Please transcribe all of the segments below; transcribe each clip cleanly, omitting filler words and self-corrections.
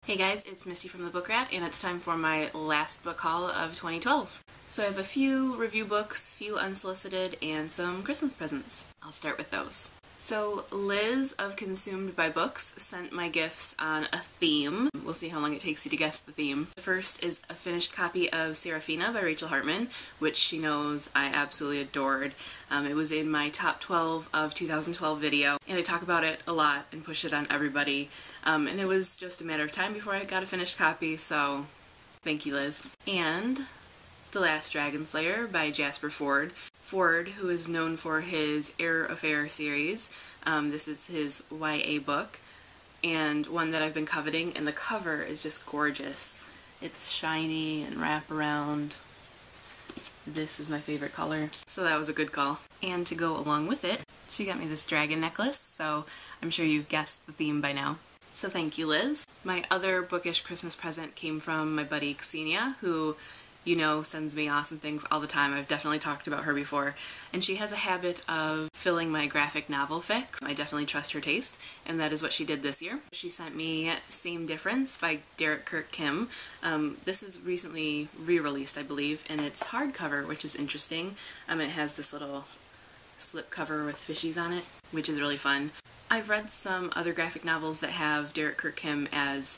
Hey guys, it's Misty from the Book Rat, and it's time for my last book haul of 2012. So I have a few review books, few unsolicited, and some Christmas presents. I'll start with those. So Liz of Consumed by Books sent my gifts on a theme. We'll see how long it takes you to guess the theme. The first is a finished copy of Serafina by Rachel Hartman, which she knows I absolutely adored. It was in my top 12 of 2012 video, and I talk about it a lot and push it on everybody. And it was just a matter of time before I got a finished copy, so thank you, Liz. And The Last Dragon Slayer by Jasper Fforde. Fforde, who is known for his Heir Affair series. This is his YA book, and one that I've been coveting, and the cover is just gorgeous. It's shiny and wraparound. This is my favorite color, so that was a good call. And to go along with it, she got me this dragon necklace, so I'm sure you've guessed the theme by now. So thank you, Liz. My other bookish Christmas present came from my buddy Xenia, who you know sends me awesome things all the time. I've definitely talked about her before. And she has a habit of filling my graphic novel fics. I definitely trust her taste, and that is what she did this year. She sent me Same Difference by Derek Kirk Kim. This is recently re-released, I believe, and it's hardcover, which is interesting. It has this little slip cover with fishies on it, which is really fun. I've read some other graphic novels that have Derek Kirk Kim as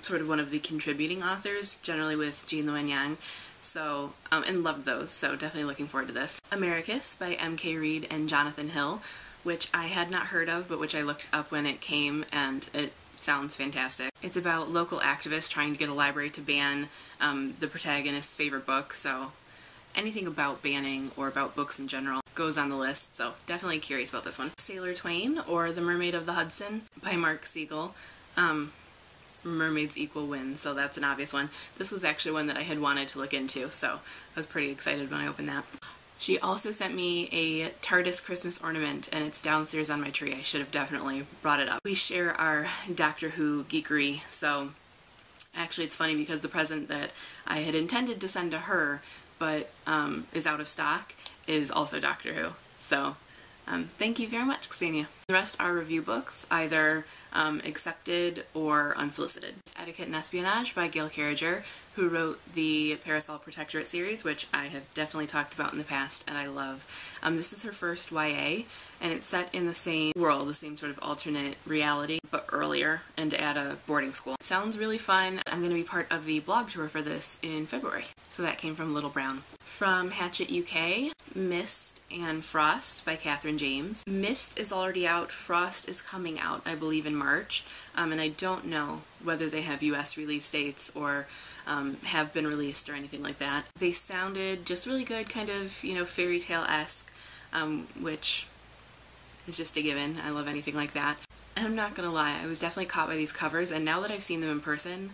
sort of one of the contributing authors, generally with Jean Luen Yang, so, and loved those, so definitely looking forward to this. Americus by M.K. Reed and Jonathan Hill, which I had not heard of, but which I looked up when it came, and it sounds fantastic. It's about local activists trying to get a library to ban the protagonist's favorite book, so anything about banning or about books in general goes on the list, so definitely curious about this one. Sailor Twain, or The Mermaid of the Hudson by Mark Siegel. Mermaids equal win, so that's an obvious one. This was actually one that I had wanted to look into, so I was pretty excited when I opened that. She also sent me a TARDIS Christmas ornament, and it's downstairs on my tree. I should have definitely brought it up. We share our Doctor Who geekery, so actually it's funny because the present that I had intended to send to her, but is out of stock, is also Doctor Who. So thank you very much, Xenia. The rest are review books, either accepted or unsolicited. Etiquette and Espionage by Gail Carriger, who wrote the Parasol Protectorate series, which I have definitely talked about in the past and I love. This is her first YA, and it's set in the same world, the same sort of alternate reality, but earlier, and at a boarding school. It sounds really fun. I'm going to be part of the blog tour for this in February. So that came from Little Brown. From Hachette UK, Mist and Frost by Catherine James. Mist is already out, Frost is coming out, I believe, in March, and I don't know whether they have US release dates or have been released or anything like that. They sounded just really good, kind of, you know, fairy tale-esque, which is just a given. I love anything like that. And I'm not gonna lie, I was definitely caught by these covers, and now that I've seen them in person,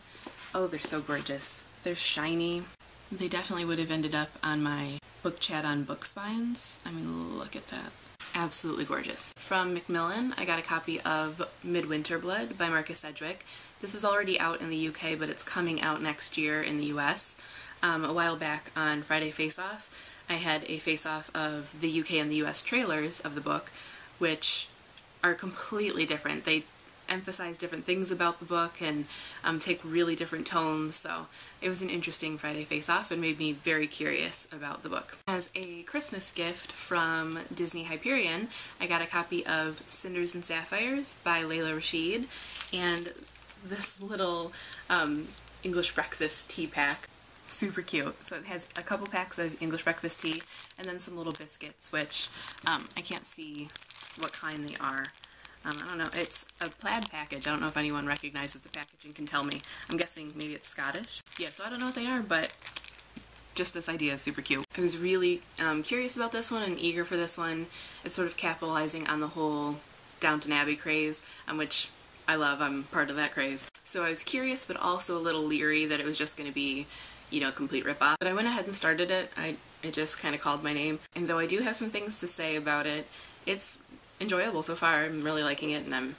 oh, they're so gorgeous. They're shiny. They definitely would have ended up on my book chat on book spines. I mean, look at that. Absolutely gorgeous. From Macmillan, I got a copy of Midwinter Blood by Marcus Sedgwick. This is already out in the UK, but it's coming out next year in the US. A while back on Friday Face Off, I had a face-off of the UK and the US trailers of the book, which are completely different. They emphasize different things about the book and take really different tones, so it was an interesting Friday face-off and made me very curious about the book. As a Christmas gift from Disney Hyperion, I got a copy of Cinders and Sapphires by Layla Rashid, and this little English breakfast tea pack. Super cute. So it has a couple packs of English breakfast tea and then some little biscuits, which I can't see what kind they are. I don't know, it's a plaid package. I don't know if anyone recognizes the packaging can tell me. I'm guessing maybe it's Scottish. Yeah, so I don't know what they are, but just this idea is super cute. I was really curious about this one and eager for this one. It's sort of capitalizing on the whole Downton Abbey craze, which I love. I'm part of that craze. So I was curious, but also a little leery that it was just going to be, you know, a complete ripoff. But I went ahead and started it. It just kind of called my name. And though I do have some things to say about it, it's enjoyable so far. I'm really liking it, and I'm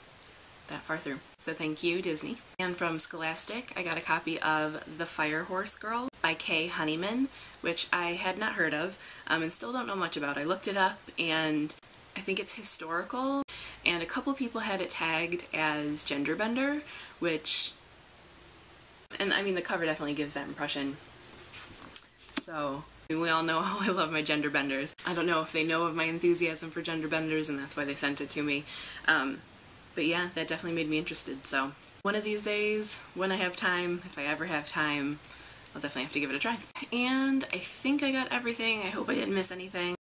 that far through. So thank you, Disney. And from Scholastic, I got a copy of The Fire Horse Girl by Kay Honeyman, which I had not heard of and still don't know much about. I looked it up, and I think it's historical, and a couple people had it tagged as genderbender, which And I mean, the cover definitely gives that impression. So, I mean, we all know how I love my gender benders. I don't know if they know of my enthusiasm for gender benders and that's why they sent it to me. But yeah, that definitely made me interested. So one of these days, when I have time, if I ever have time, I'll definitely have to give it a try. And I think I got everything. I hope I didn't miss anything.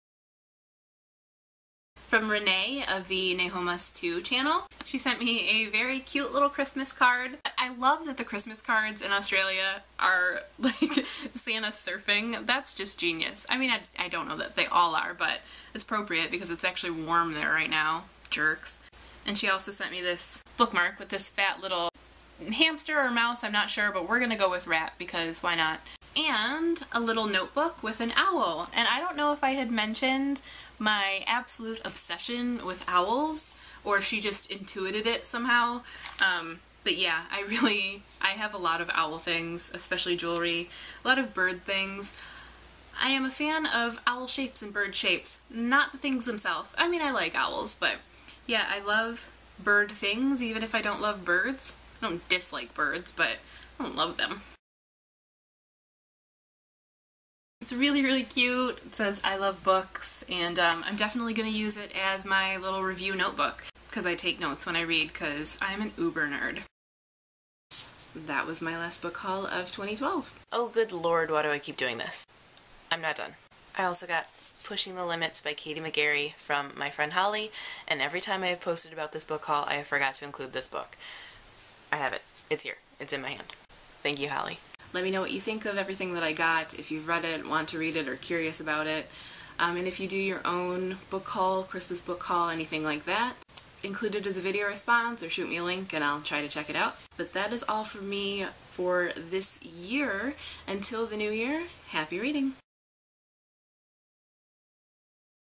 From Renee of the Nehomas 2 channel. She sent me a very cute little Christmas card. I love that the Christmas cards in Australia are like Santa surfing. That's just genius. I mean, I don't know that they all are, but it's appropriate because it's actually warm there right now. Jerks. And she also sent me this bookmark with this fat little hamster or mouse, I'm not sure, but we're gonna go with rat because why not? And a little notebook with an owl. And I don't know if I had mentioned my absolute obsession with owls or if she just intuited it somehow. But yeah, I have a lot of owl things, especially jewelry, a lot of bird things. I am a fan of owl shapes and bird shapes, not the things themselves. I mean, I like owls, but yeah, I love bird things even if I don't love birds. I don't dislike birds, but I don't love them. It's really, really cute. It says, I love books, and I'm definitely going to use it as my little review notebook, because I take notes when I read, because I'm an uber nerd. That was my last book haul of 2012. Oh, good lord, why do I keep doing this? I'm not done. I also got Pushing the Limits by Katie McGarry from my friend Holly, and every time I have posted about this book haul, I have forgot to include this book. I have it. It's here. It's in my hand. Thank you, Holly. Let me know what you think of everything that I got, if you've read it, want to read it, or curious about it. And if you do your own book haul, Christmas book haul, anything like that, include it as a video response or shoot me a link and I'll try to check it out. But that is all from me for this year. Until the new year, happy reading!